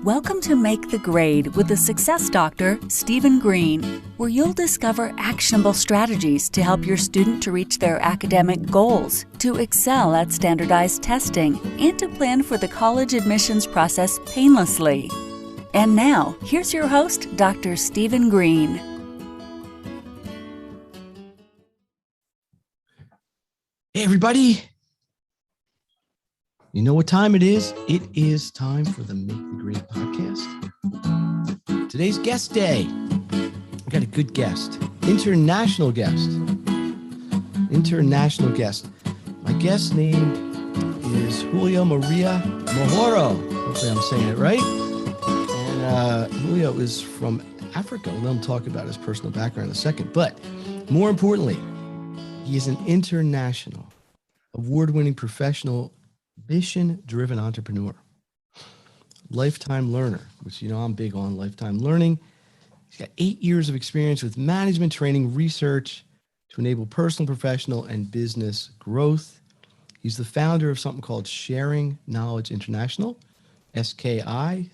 Welcome to Make the Grade with the Success Doctor, Stephen Green, where you'll discover actionable strategies to help your student to reach their academic goals, to excel at standardized testing, and to plan for the college admissions process painlessly. And now, here's your host, Dr. Stephen Green. Hey, everybody. You know what time it is? It is time for the Make the Grade podcast. Today's guest day. We got a good guest, international guest. My guest's name is Julio Maria Muhorro. Hopefully I'm saying it right. And Julio is from Africa. We'll let him talk about his personal background in a second. But more importantly, he is an international, award-winning professional, mission-driven entrepreneur, lifetime learner, which I'm big on lifetime learning. He's got 8 years of experience with management training, research to enable personal, professional, and business growth. He's the founder of something called Sharing Knowledge International, SKI,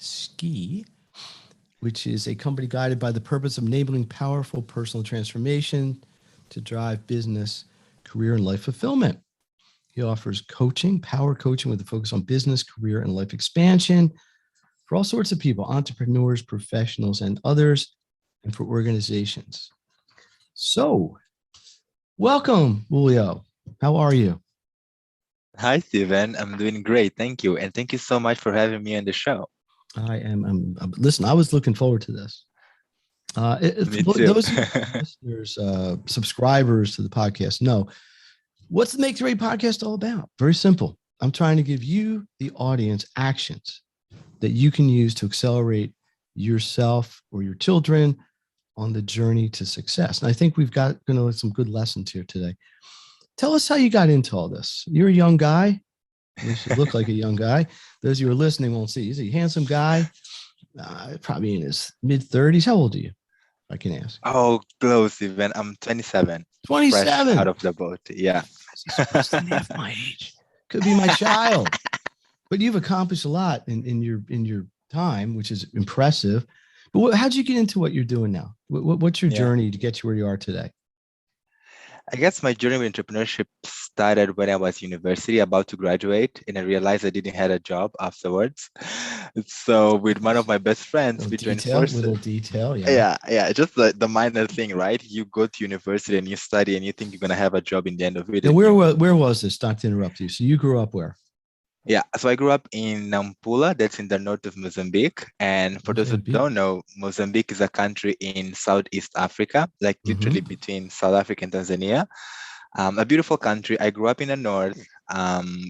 which is a company guided by the purpose of enabling powerful personal transformation to drive business, career, and life fulfillment. He offers coaching, power coaching with a focus on business, career, and life expansion for all sorts of people, entrepreneurs, professionals, and others, and for organizations. So, welcome, Julio. How are you? Hi, Stephen. I'm doing great. Thank you. And thank you so much for having me on the show. Listen, I was looking forward to this. Me too. Those listeners, subscribers to the podcast know, what's the Make the Grade podcast all about? Very simple. I'm trying to give you, the audience, actions that you can use to accelerate yourself or your children on the journey to success. And I think we've got some good lessons here today. Tell us how you got into all this. You're a young guy. You should look like a young guy. Those of you who are listening won't see. He's a handsome guy, probably in his mid-30s. How old are you, if I can ask? Oh, close, Stephen. I'm 27. 27. Fresh out of the boat. Yeah. He's half my age. Could be my child. But you've accomplished a lot in your time, which is impressive. But how'd you get into what you're doing now? What's your journey to get you where you are today? I guess my journey with entrepreneurship started when I was university, about to graduate, and I realized I didn't have a job afterwards. So with one of my best friends, we joined forces. Little detail, yeah. Yeah, just the minor thing, right? You go to university and you study and you think you're going to have a job in the end of it. And where was this? Not to interrupt you. So you grew up where? Yeah, so I grew up in Nampula, that's in the north of Mozambique. And for those who don't know, Mozambique is a country in Southeast Africa, like literally between South Africa and Tanzania. A beautiful country. I grew up in the north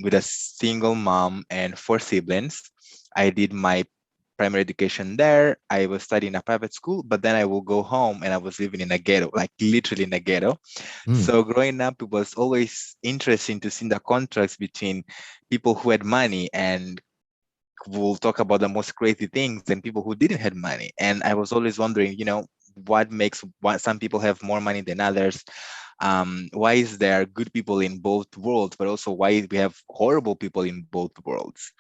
with a single mom and 4 siblings. I did my primary education there. I was studying in a private school, but then I will go home and I was living in a ghetto, like literally in a ghetto. So growing up, it was always interesting to see the contrast between people who had money and we'll talk about the most crazy things than people who didn't have money. And I was always wondering, what makes some people have more money than others? Why is there good people in both worlds, but also why we have horrible people in both worlds?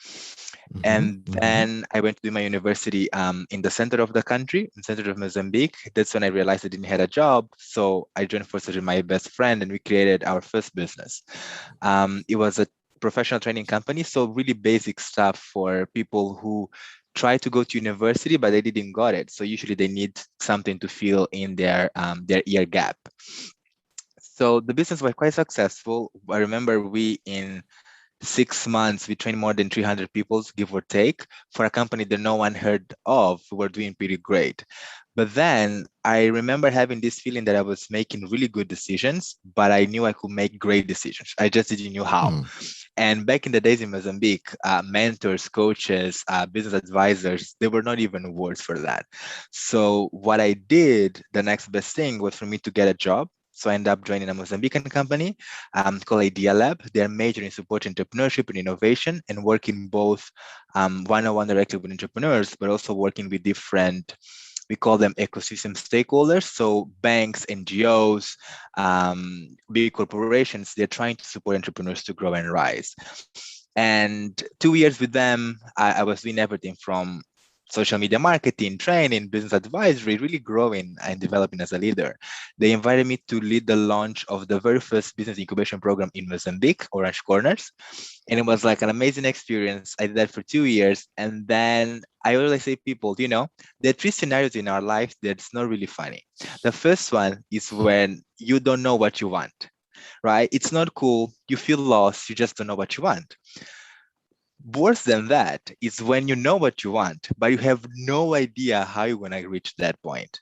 And then I went to do my university in the center of the country, in the center of Mozambique. That's when I realized I didn't have a job. So I joined forces with my best friend and we created our first business. It was a professional training company, so really basic stuff for people who try to go to university, but they didn't got it. So usually they need something to fill in their year gap. So the business was quite successful. I remember in 6 months, we trained more than 300 people, give or take. For a company that no one heard of, we were doing pretty great. But then I remember having this feeling that I was making really good decisions, but I knew I could make great decisions. I just didn't know how. And back in the days in Mozambique, mentors, coaches, business advisors, there were not even words for that. So what I did, the next best thing was for me to get a job. So I ended up joining a Mozambican company called Idea Lab. They're majoring in supporting entrepreneurship and innovation and working both one-on-one directly with entrepreneurs, but also working with different, we call them ecosystem stakeholders. So banks, NGOs, big corporations, they're trying to support entrepreneurs to grow and rise. And 2 years with them, I was doing everything from social media marketing, training, business advisory, really growing and developing as a leader. They invited me to lead the launch of the very first business incubation program in Mozambique, Orange Corners. And it was like an amazing experience. I did that for 2 years. And then I always say people, there are three scenarios in our life that's not really funny. The first one is when you don't know what you want, right? It's not cool. You feel lost. You just don't know what you want. Worse than that is when you know what you want, but you have no idea how you're going to reach that point.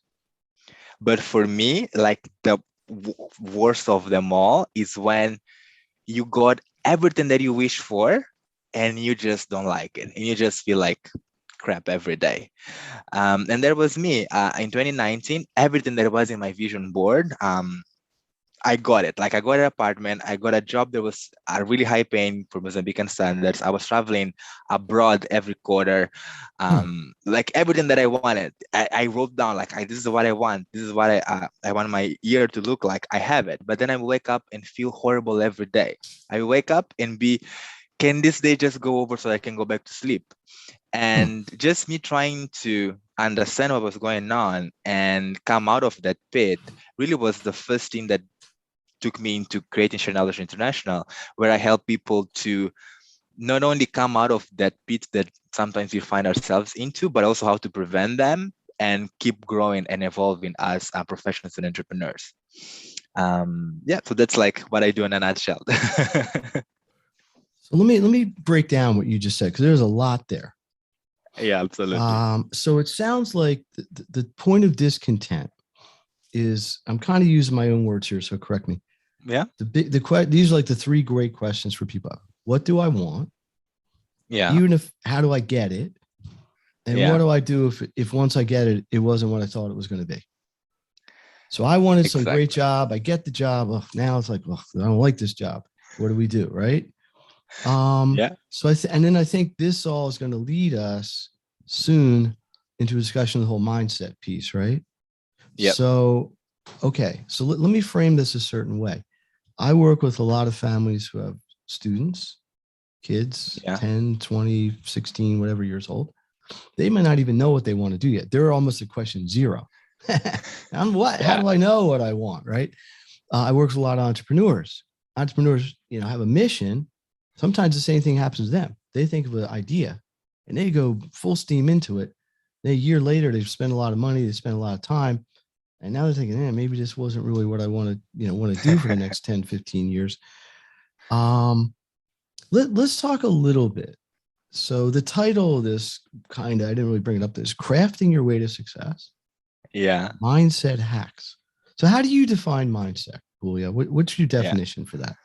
But for me, like the worst of them all is when you got everything that you wish for and you just don't like it. And you just feel like crap every day. And that was me. In 2019, everything that was in my vision board, I got it. Like I got an apartment, I got a job that was really high paying for Mozambican standards. I was traveling abroad every quarter. Like everything that I wanted, I wrote down like, this is what I want. This is what I want my year to look like. I have it. But then I wake up and feel horrible every day. I wake up and can this day just go over so I can go back to sleep? And just me trying to understand what was going on and come out of that pit really was the first thing that took me into creating Share Knowledge International, where I help people to not only come out of that pit that sometimes we find ourselves into, but also how to prevent them and keep growing and evolving as professionals and entrepreneurs. So that's like what I do in a nutshell. So let me break down what you just said, because there's a lot there. Yeah, absolutely. So it sounds like the point of discontent is, I'm kind of using my own words here, so correct me. Yeah. These are like the three great questions for people. What do I want? Yeah. How do I get it? And what do I do if once I get it, it wasn't what I thought it was going to be? So I wanted some great job. I get the job. Oh, now it's like, I don't like this job. What do we do? Right. So and then I think this all is going to lead us soon into a discussion of the whole mindset piece. Right. Yeah. So, okay. So let me frame this a certain way. I work with a lot of families who have students, kids, 10, 20, 16, whatever years old. They might not even know what they want to do yet. They're almost at question zero. How do I know what I want? Right. I work with a lot of entrepreneurs. Entrepreneurs, have a mission. Sometimes the same thing happens to them. They think of an idea and they go full steam into it. Then a year later, they've spent a lot of money. They spent a lot of time. And now they're thinking, maybe this wasn't really what I want to do for the next 10, 15 years. Let's talk a little bit. So the title of this I didn't really bring it up, this Crafting Your Way to Success. Yeah. Mindset hacks. So how do you define mindset, Julio? What's your definition for that?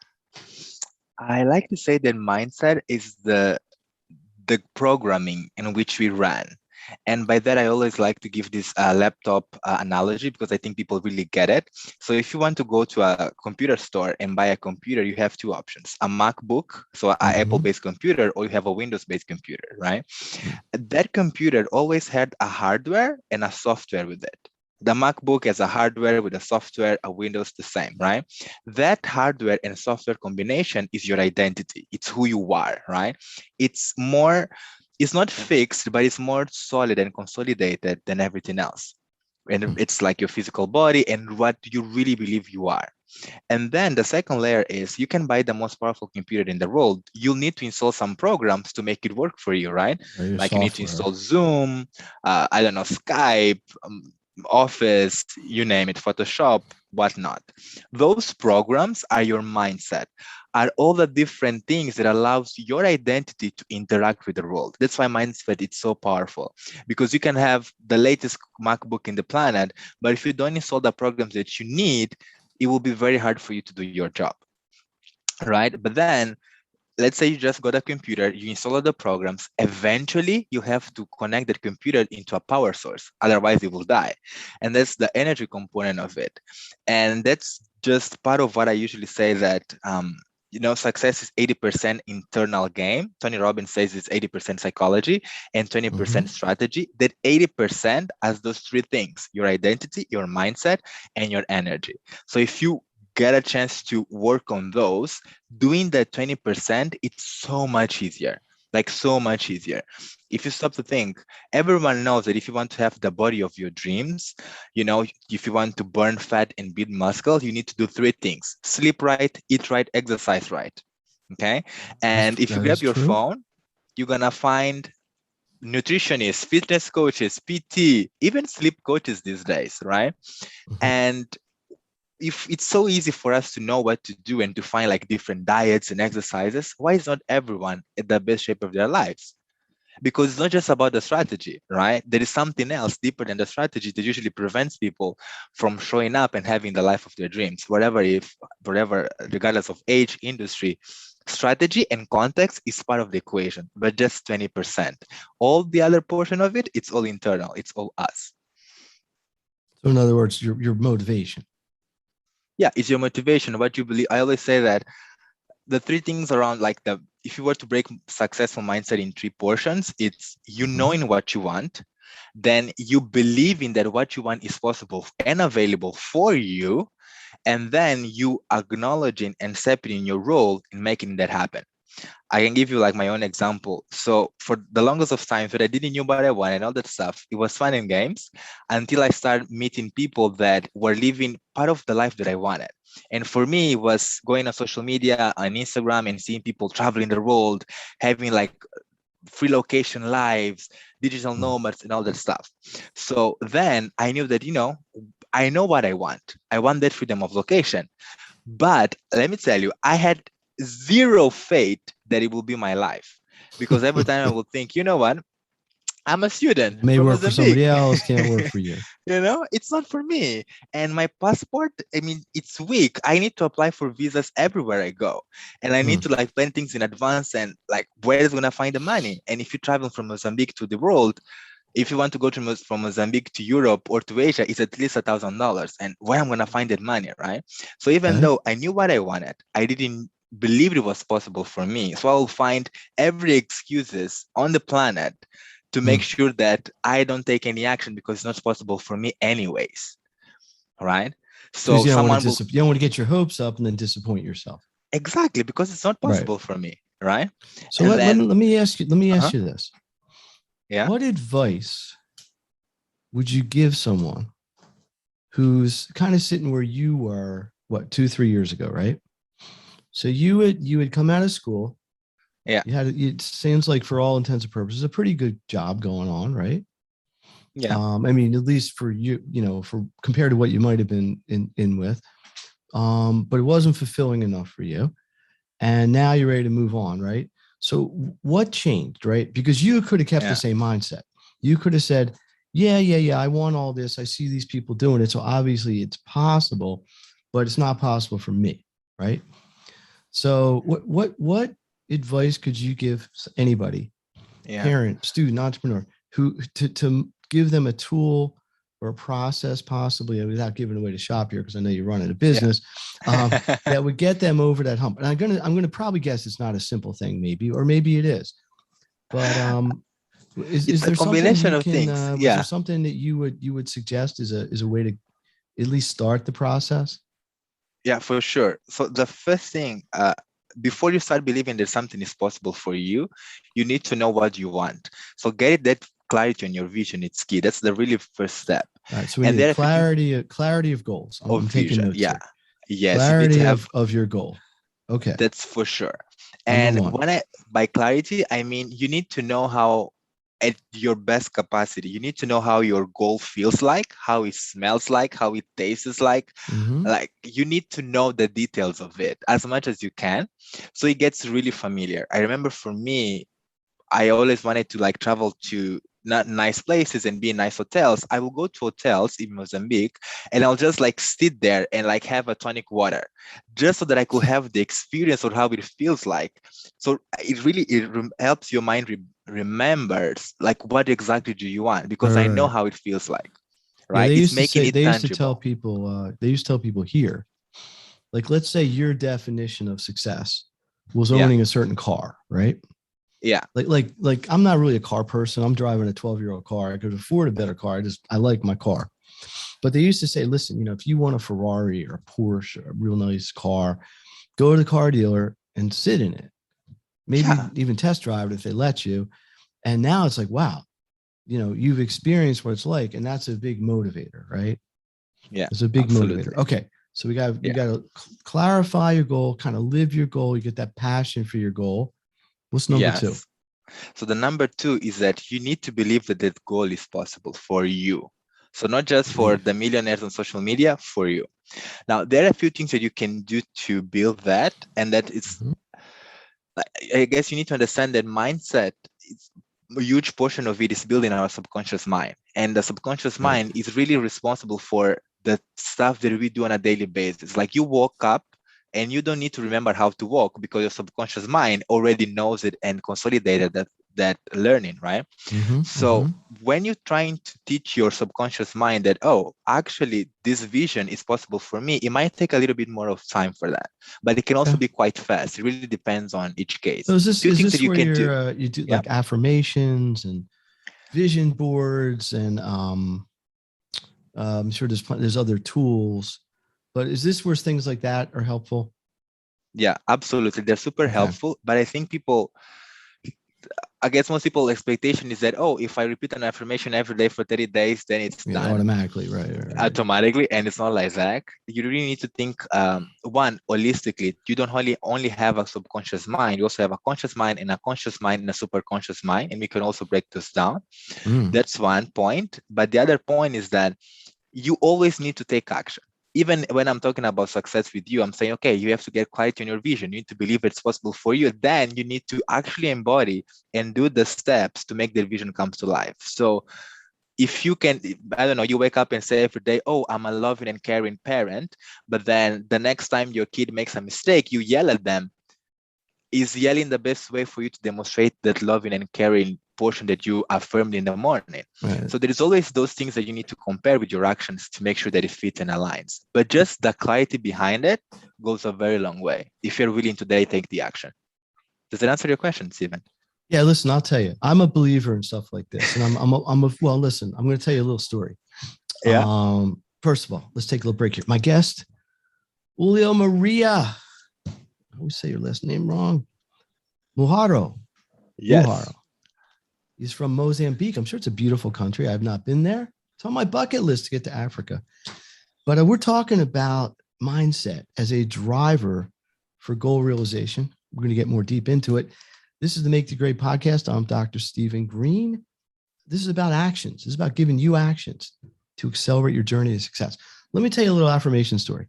I like to say that mindset is the programming in which we run. And by that, I always like to give this laptop analogy, because I think people really get it. So if you want to go to a computer store and buy a computer, you have two options: a MacBook, so an Apple-based computer, or you have a Windows-based computer, right? That computer always had a hardware and a software with it. The MacBook has a hardware with a software, a Windows the same, right? That hardware and software combination is your identity. It's who you are, right? It's not fixed, but it's more solid and consolidated than everything else. And it's like your physical body and what you really believe you are. And then the second layer is, you can buy the most powerful computer in the world. You'll need to install some programs to make it work for you, right? Like software. You need to install Zoom, Skype, Office, you name it, Photoshop, whatnot. Those programs are your mindset, are all the different things that allows your identity to interact with the world. That's why mindset is so powerful, because you can have the latest MacBook in the planet, but if you don't install the programs that you need, it will be very hard for you to do your job, right? But then, let's say you just got a computer, you install all the programs, eventually you have to connect that computer into a power source, otherwise it will die. And that's the energy component of it. And that's just part of what I usually say, that success is 80% internal game. Tony Robbins says it's 80% psychology and 20% strategy. That 80% has those three things: your identity, your mindset, and your energy. So if you get a chance to work on those, doing that 20%, it's so much easier. like so much easier. If you stop to think, everyone knows that if you want to have the body of your dreams, if you want to burn fat and build muscles, you need to do three things: sleep right, eat right, exercise right. Okay. And if you That is grab your true. phone, you're gonna find nutritionists, fitness coaches, PT, even sleep coaches these days, right? And if it's so easy for us to know what to do and to find like different diets and exercises, why is not everyone in the best shape of their lives? Because it's not just about the strategy, right? There is something else deeper than the strategy that usually prevents people from showing up and having the life of their dreams, whatever, regardless of age, industry. Strategy and context is part of the equation, but just 20%. All the other portion of it, it's all internal. It's all us. So in other words, your motivation. Yeah, it's your motivation, what you believe. I always say that the three things around if you were to break successful mindset in three portions, it's you knowing what you want, then you believing that what you want is possible and available for you, and then you acknowledging and accepting your role in making that happen. I can give you like my own example. So for the longest of time that I didn't know what I wanted and all that stuff, it was fun and games until I started meeting people that were living part of the life that I wanted. And for me, it was going on social media, on Instagram, and seeing people traveling the world, having like free location lives, digital nomads, and all that stuff. So then I knew that, I know what I want. I want that freedom of location. But let me tell you, I had zero faith that it will be my life, because every time I will think, you know what? I'm a student May from work for somebody Mozambique. else, can't work for you. It's not for me. And my passport, I mean, it's weak. I need to apply for visas everywhere I go. And I need to like plan things in advance and like where is going to find the money. And if you travel from Mozambique to the world, if you want to go from Mozambique to Europe or to Asia, it's at least $1,000. And where I'm going to find that money, right? So even though I knew what I wanted, I didn't believe it was possible for me. So I'll find every excuses on the planet to make sure that I don't take any action because it's not possible for me anyways, right? So you don't want to get your hopes up and then disappoint yourself. Exactly, because it's not possible for me, right? So let me ask you this. Yeah. What advice would you give someone who's kind of sitting where you were, 2-3 years ago, right? So you had come out of school. Yeah. You had, it seems like for all intents and purposes, a pretty good job going on, right? Yeah. I mean, at least for you, for compared to what you might have been in with, but it wasn't fulfilling enough for you. And now you're ready to move on, right? So what changed, right? Because you could have kept the same mindset. You could have said, yeah, I want all this. I see these people doing it. So obviously it's possible, but it's not possible for me, right? So what advice could you give anybody, parent, student, entrepreneur, who to give them a tool or a process, possibly, without giving away the shop here, because I know you're running a business, that would get them over that hump? And I'm gonna probably guess it's not a simple thing, maybe, or maybe it is. But is there a combination of things? Was there something that you would suggest as a way to at least start the process? Yeah, for sure. So the first thing, before you start believing that something is possible for you, you need to know what you want. So get that clarity on your vision. It's key. That's the really first step. All right. So we need clarity of goals. I'm taking notes here. Yes. Clarity of your goal. Okay. That's for sure. And by clarity, I mean, you need to know how, at your best capacity, you need to know how your goal feels like, how it smells like, how it tastes like. Like, you need to know the details of it as much as you can, so it gets really familiar. I remember for me, I always wanted to like travel to not nice places and be in nice hotels. I will go to hotels in Mozambique and I'll just like sit there and like have a tonic water, just so that I could have the experience of how it feels like. So it helps your mind remembers like what exactly do you want, because I know how it feels like, right? Yeah, It's making it tangible. They used to tell people here, like, let's say your definition of success was owning a certain car, right? Yeah. Like I'm not really a car person. I'm driving a 12-year-old car. I could afford a better car. I like my car. But they used to say, listen, if you want a Ferrari or a Porsche, a real nice car, go to the car dealer and sit in it. maybe even test drive it if they let you. And now it's like, wow, you've experienced what it's like. And that's a big motivator, right? Yeah. It's a big absolutely. motivator. Okay. So you got to clarify your goal, kind of live your goal. You get that passion for your goal. What's number two? So the number two is that you need to believe that that goal is possible for you. So not just for the millionaires on social media, for you. Now, there are a few things that you can do to build that. And that is, I guess you need to understand that mindset is a huge portion of it is building our subconscious mind. And the subconscious mind is really responsible for the stuff that we do on a daily basis. Like you woke up and you don't need to remember how to walk because your subconscious mind already knows it and consolidated that learning, right? So when you're trying to teach your subconscious mind that, oh, actually this vision is possible for me, it might take a little bit more of time for that, but it can also be quite fast. It really depends on each case. So is this where you do like affirmations and vision boards, and I'm sure there's other tools, but is this where things like that are helpful? Yeah, absolutely. They're super helpful, but I think I guess most people's expectation is that, oh, if I repeat an affirmation every day for 30 days, then it's done. Automatically, right. Automatically, and it's not like that. You really need to think, one, holistically. You don't only have a subconscious mind, you also have a conscious mind and a conscious mind and a super conscious mind, and we can also break this down. That's one point. But the other point is that you always need to take action. Even when I'm talking about success with you, I'm saying, okay, you have to get clarity on your vision. You need to believe it's possible for you. Then you need to actually embody and do the steps to make the vision come to life. So if you can, I don't know, you wake up and say every day, oh, I'm a loving and caring parent, but then the next time your kid makes a mistake, you yell at them. Is yelling the best way for you to demonstrate that loving and caring portion that you affirmed in the morning? So there is always those things that you need to compare with your actions to make sure that it fits and aligns. But just the clarity behind it goes a very long way if you're willing to take the action. Does that answer your question, Steven? Yeah, listen, I'll tell you, I'm a believer in stuff like this. And well, listen, I'm going to tell you a little story. Yeah. First of all, let's take a little break here. My guest, Julio Maria, I always say your last name wrong. Muhorro. Yes. Muhorro. He's from Mozambique. I'm sure it's a beautiful country. I've not been there. It's on my bucket list to get to Africa. But we're talking about mindset as a driver for goal realization. We're going to get more deep into it. This is the Make the Grade podcast. I'm Dr. Stephen Green. This is about actions. This is about giving you actions to accelerate your journey to success. Let me tell you a little affirmation story.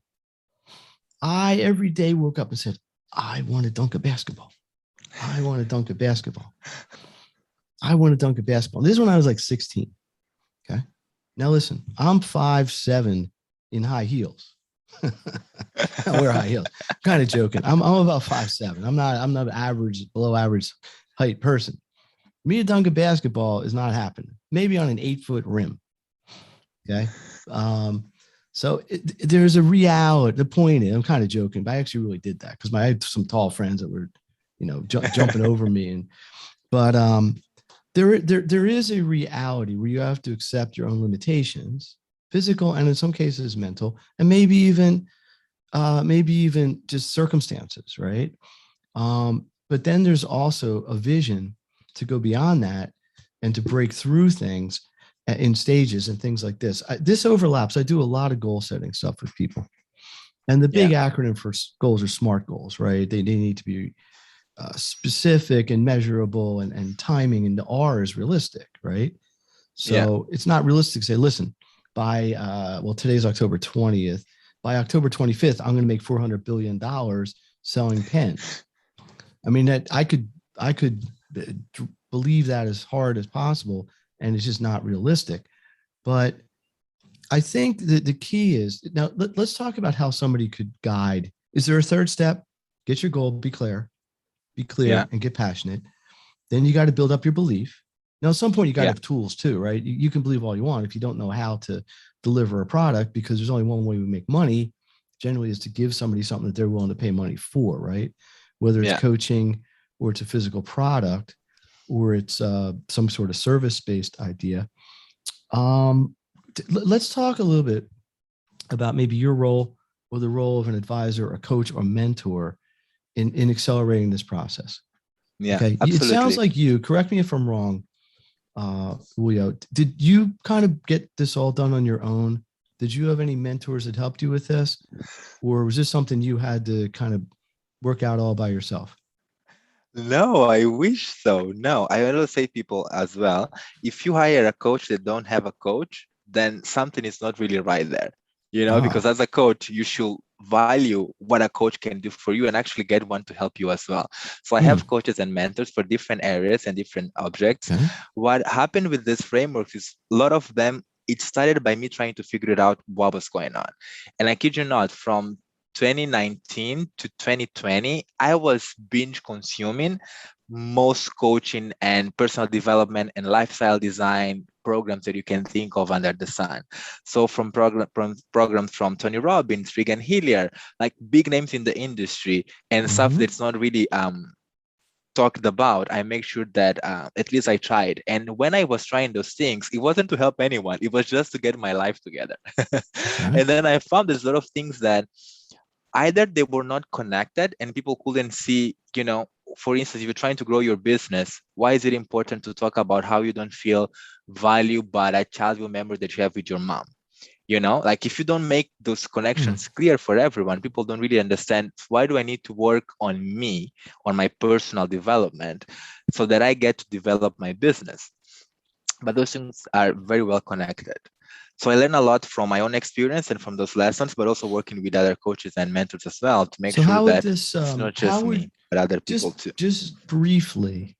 I every day woke up and said, I want to dunk a basketball. I want to dunk a basketball. I want to dunk a basketball. This is when I was like 16. Okay. Now listen, I'm 5'7" in high heels. I wear high heels. I'm kind of joking. I'm about 5'7". I'm not average, below average height person. Me to dunk a basketball is not happening. Maybe on an 8-foot rim. Okay. So there's a reality. The point is, I'm kind of joking, but I actually really did that because I had some tall friends that were, jumping over me. But there is a reality where you have to accept your own limitations, physical and in some cases mental, and maybe even just circumstances, right? But then there's also a vision to go beyond that and to break through things in stages and things like this. This overlaps. I do a lot of goal setting stuff with people. And the big acronym for goals are SMART goals, right? They need to be specific and measurable and timing, and the R is realistic, right? So it's not realistic to say, listen, by, today's October 20th, by October 25th, I'm going to make $400 billion selling pens. I mean, that I could believe that as hard as possible, and it's just not realistic. But I think that the key is, now let's talk about how somebody could guide. Is there a third step? Get your goal, be clear and get passionate. Then you got to build up your belief. Now, at some point you got to have tools too, right? You can believe all you want if you don't know how to deliver a product, because there's only one way we make money generally is to give somebody something that they're willing to pay money for, right? Whether it's coaching or it's a physical product or it's some sort of service-based idea. Let's talk a little bit about maybe your role or the role of an advisor, a coach, or mentor in accelerating this process. Yeah, Okay. It sounds absolutely. like you, correct me if I'm wrong, Julio, did you kind of get this all done on your own? Did you have any mentors that helped you with this? Or was this something you had to kind of work out all by yourself? No, I wish so. No, I always say people as well, if you hire a coach that don't have a coach, then something is not really right there. Because Ah, as a coach, you should value what a coach can do for you and actually get one to help you as well. So I hmm, have coaches and mentors for different areas and different objects. okay. What happened with this framework is a lot of them, it started by me trying to figure it out what was going on. And I kid you not, from 2019 to 2020, I was binge consuming most coaching and personal development and lifestyle design programs that you can think of under the sun. So programs from Tony Robbins, Regan Hillier, like big names in the industry and stuff Hmm. that's not really talked about, I make sure that at least I tried. And when I was trying those things, it wasn't to help anyone. It was just to get my life together. Okay. And then I found there's a lot of things that either they were not connected and people couldn't see, for instance, if you're trying to grow your business, why is it important to talk about how you don't feel valued by that childhood memory that you have with your mom? Like if you don't make those Hmm. connections clear for everyone, people don't really understand, why do I need to work on me, on my personal development, so that I get to develop my business? But those things are very well connected. So I learn a lot from my own experience and from those lessons, but also working with other coaches and mentors as well to make So sure how would that this it's not just how would me, but other people just too. just briefly,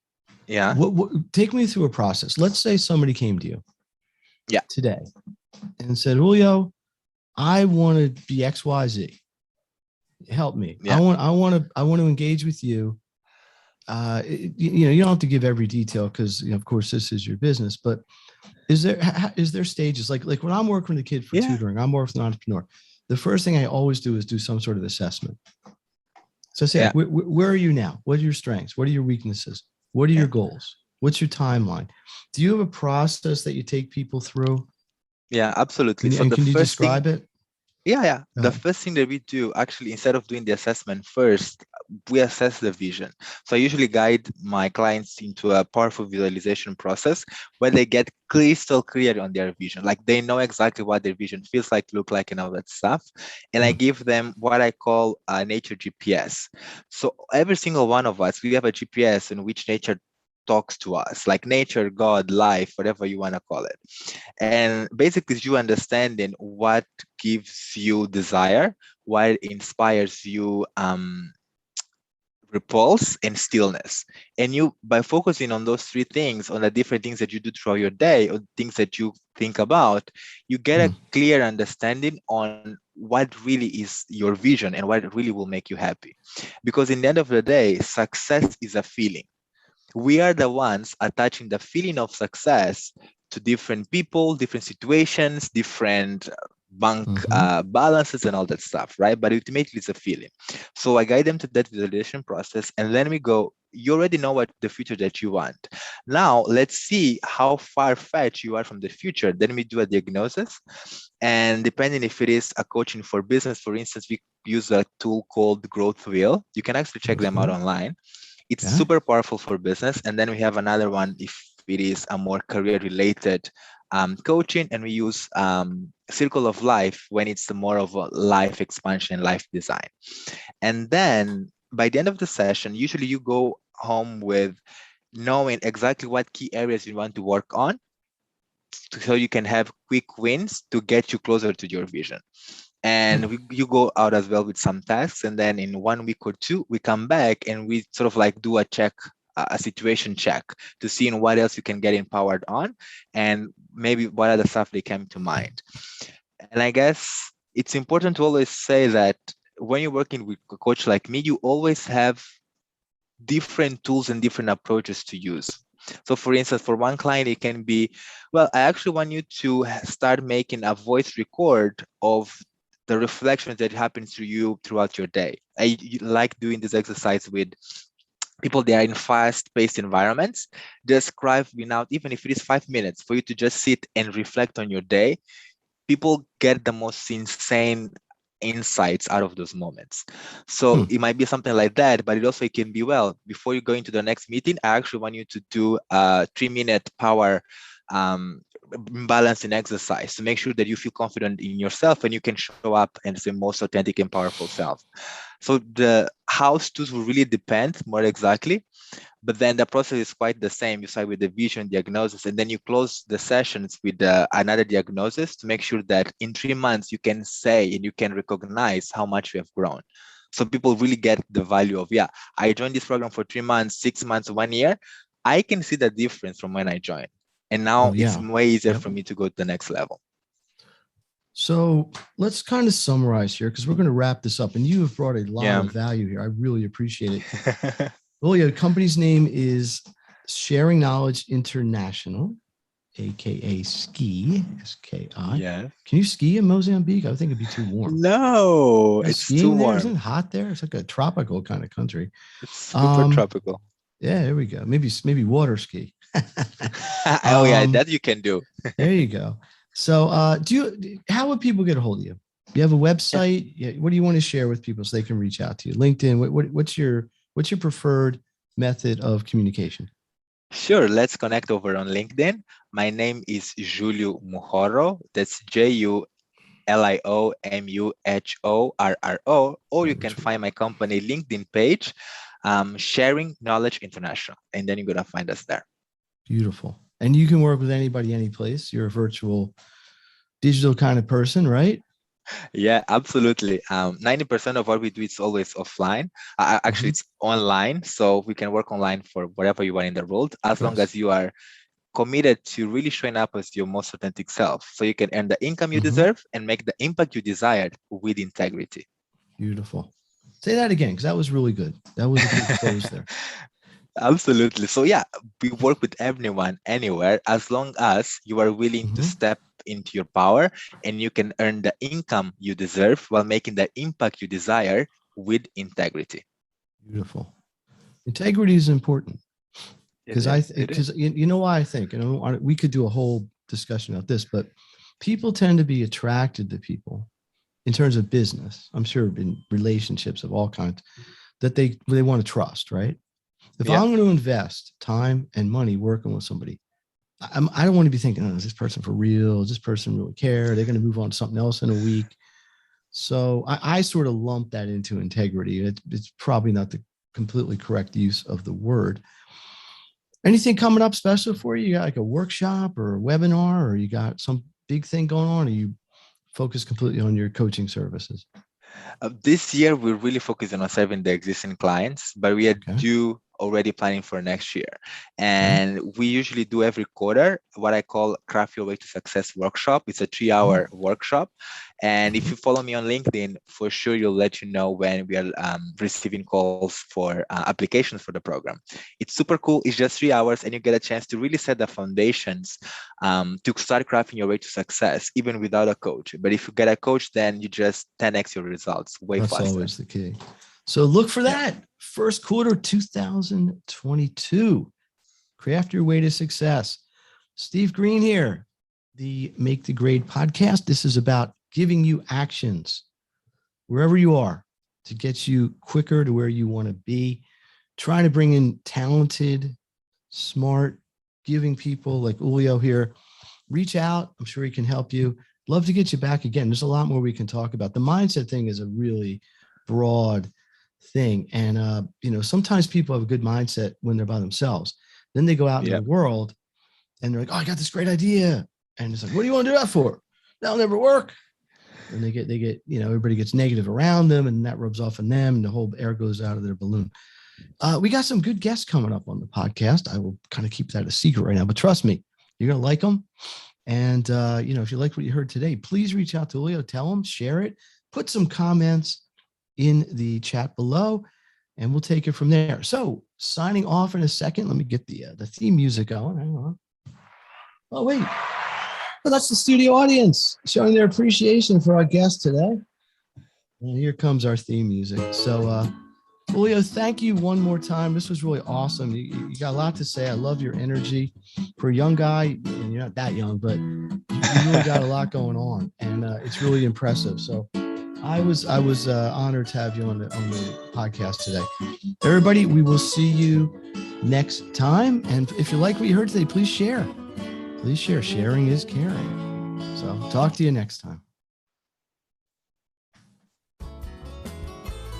Yeah. what take me through a process. Let's say somebody came to you Yeah. today and said, Julio, I want to be XYZ. Help me. Yeah. I want to engage with you. You don't have to give every detail because of course this is your business, but is there stages like when I'm working with a kid for Yeah. tutoring, I'm working with an entrepreneur. The first thing I always do is do some sort of assessment. So I say, Yeah. where are you now? What are your strengths? What are your weaknesses? What are Yeah. your goals? What's your timeline? Do you have a process that you take people through? Yeah, absolutely. So And the can you first thing, describe it? yeah. Go The ahead. first thing that we do, actually, instead of doing the assessment first, we assess the vision. So I usually guide my clients into a powerful visualization process where they get crystal clear on their vision. Like they know exactly what their vision feels like, look like, and all that stuff. And I Hmm. give them what I call a nature GPS. So every single one of us, we have a GPS in which nature talks to us, like nature, God, life, whatever you want to call it. And basically, it's you understanding what gives you desire, what inspires you repulse and stillness. And you, by focusing on those three things, on the different things that you do throughout your day, or things that you think about, you get Hmm. a clear understanding on what really is your vision and what really will make you happy. Because in the end of the day, success is a feeling. We are the ones attaching the feeling of success to different people, different situations, different bank Hmm. balances and all that stuff, right? But ultimately it's a feeling. So I guide them to that visualization process and then we go, you already know what the future that you want. Now let's see how far fetched you are from the future. Then we do a diagnosis. And depending if it is a coaching for business, for instance, we use a tool called Growth Wheel. You can actually check them out Okay. online. It's Okay. super powerful for business. And then we have another one if it is a more career related coaching, and we use Circle of Life when it's more of a life expansion, life design. And then by the end of the session, usually you go home with knowing exactly what key areas you want to work on so you can have quick wins to get you closer to your vision. And you go out as well with some tasks, and then in 1 week or two we come back and we sort of like do a check, a situation check, to see in what else you can get empowered on and maybe what other stuff they came to mind. And I guess it's important to always say that when you're working with a coach like me, you always have different tools and different approaches to use. So for instance, for one client, it can be, well, I actually want you to start making a voice record of the reflections that happens to you throughout your day. I like doing this exercise with people that are in fast-paced environments. Just carving out, even if it is 5 minutes, for you to just sit and reflect on your day. People get the most insane insights out of those moments. So it might be something like that, but it can be, well, before you go into the next meeting, I actually want you to do a 3-minute power balancing exercise to make sure that you feel confident in yourself and you can show up as the most authentic and powerful self. So the house tools will really depend more exactly, but then the process is quite the same. You start with the vision diagnosis, and then you close the sessions with another diagnosis to make sure that in 3 months you can say and you can recognize how much you have grown. So people really get the value of, yeah, I joined this program for 3 months, 6 months, 1 year. I can see the difference from when I joined. And now it's way easier for me to go to the next level. So let's kind of summarize here, because we're going to wrap this up. And you have brought a lot of value here. I really appreciate it. Well, your company's name is Sharing Knowledge International, aka Ski, SKI. Yeah. Can you ski in Mozambique? I think it'd be too warm. No, it's too warm. Isn't it hot there? It's like a tropical kind of country. It's super tropical. Yeah, there we go. Maybe water ski. Oh yeah, that you can do. There you go. So how would people get a hold of you? You have a website? Yeah. What do you want to share with people so they can reach out to you? LinkedIn, what's your preferred method of communication? Sure, let's connect over on LinkedIn. My name is Julio Muhorro. That's JULIOMUHORRO, or you can find my company LinkedIn page, Sharing Knowledge International, and then you're going to find us there. Beautiful. And you can work with anybody, any place. You're a virtual digital kind of person, right? Yeah, absolutely. 90% of what we do is always offline. Actually, it's online. So we can work online for whatever you want in the world, as long as you are committed to really showing up as your most authentic self. So you can earn the income you deserve and make the impact you desired with integrity. Beautiful. Say that again, because that was really good. That was a good close there. Absolutely. So yeah, we work with everyone, anywhere, as long as you are willing to step into your power and you can earn the income you deserve while making the impact you desire with integrity. Beautiful. Integrity is important, because you know why I think, and we could do a whole discussion about this, but people tend to be attracted to people in terms of business. I'm sure in relationships of all kinds that they want to trust, right? If I'm going to invest time and money working with somebody, I don't want to be thinking, oh, is this person for real? Does this person really care? Are they going to move on to something else in a week? So I sort of lump that into integrity. It's probably not the completely correct use of the word. Anything coming up special for you? You got like a workshop or a webinar, or you got some big thing going on? Or you focus completely on your coaching services? This year, we're really focusing on serving the existing clients, but we are already planning for next year. And we usually do every quarter what I call Craft Your Way to Success workshop. It's a 3-hour workshop. And if you follow me on LinkedIn, for sure, you'll let you know when we are receiving calls for applications for the program. It's super cool. It's just 3 hours and you get a chance to really set the foundations to start crafting your way to success, even without a coach. But if you get a coach, then you just 10x your results way faster. That's always the key. So look for that first quarter 2022. Craft Your Way to Success. Steve Green here, the Make the Grade podcast. This is about giving you actions wherever you are to get you quicker to where you want to be. Trying to bring in talented, smart, giving people like Julio here. Reach out. I'm sure he can help you. Love to get you back again. There's a lot more we can talk about. The mindset thing is a really broad thing. And, sometimes people have a good mindset when they're by themselves. Then they go out in the world and they're like, oh, I got this great idea. And it's like, what do you want to do that for? That'll never work. And they get, everybody gets negative around them and that rubs off on them and the whole air goes out of their balloon. We got some good guests coming up on the podcast. I will kind of keep that a secret right now, but trust me, you're going to like them. And, if you like what you heard today, please reach out to Julio, tell him, share it, put some comments in the chat below, and we'll take it from there. So signing off in a second. Let me get the theme music going. Hang on. Oh, wait. Well, that's the studio audience showing their appreciation for our guest today. And here comes our theme music. So, Julio, thank you one more time. This was really awesome. You got a lot to say. I love your energy. For a young guy, and you're not that young, but you really got a lot going on. And it's really impressive. So I was honored to have you on the podcast today. Everybody, we will see you next time. And if you like what you heard today, please share. Please share. Sharing is caring. So talk to you next time.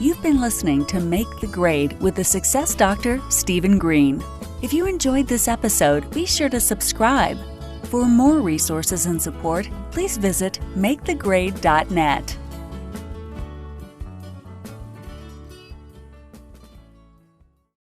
You've been listening to Make the Grade with the Success Doctor, Stephen Green. If you enjoyed this episode, be sure to subscribe. For more resources and support, please visit makethegrade.net.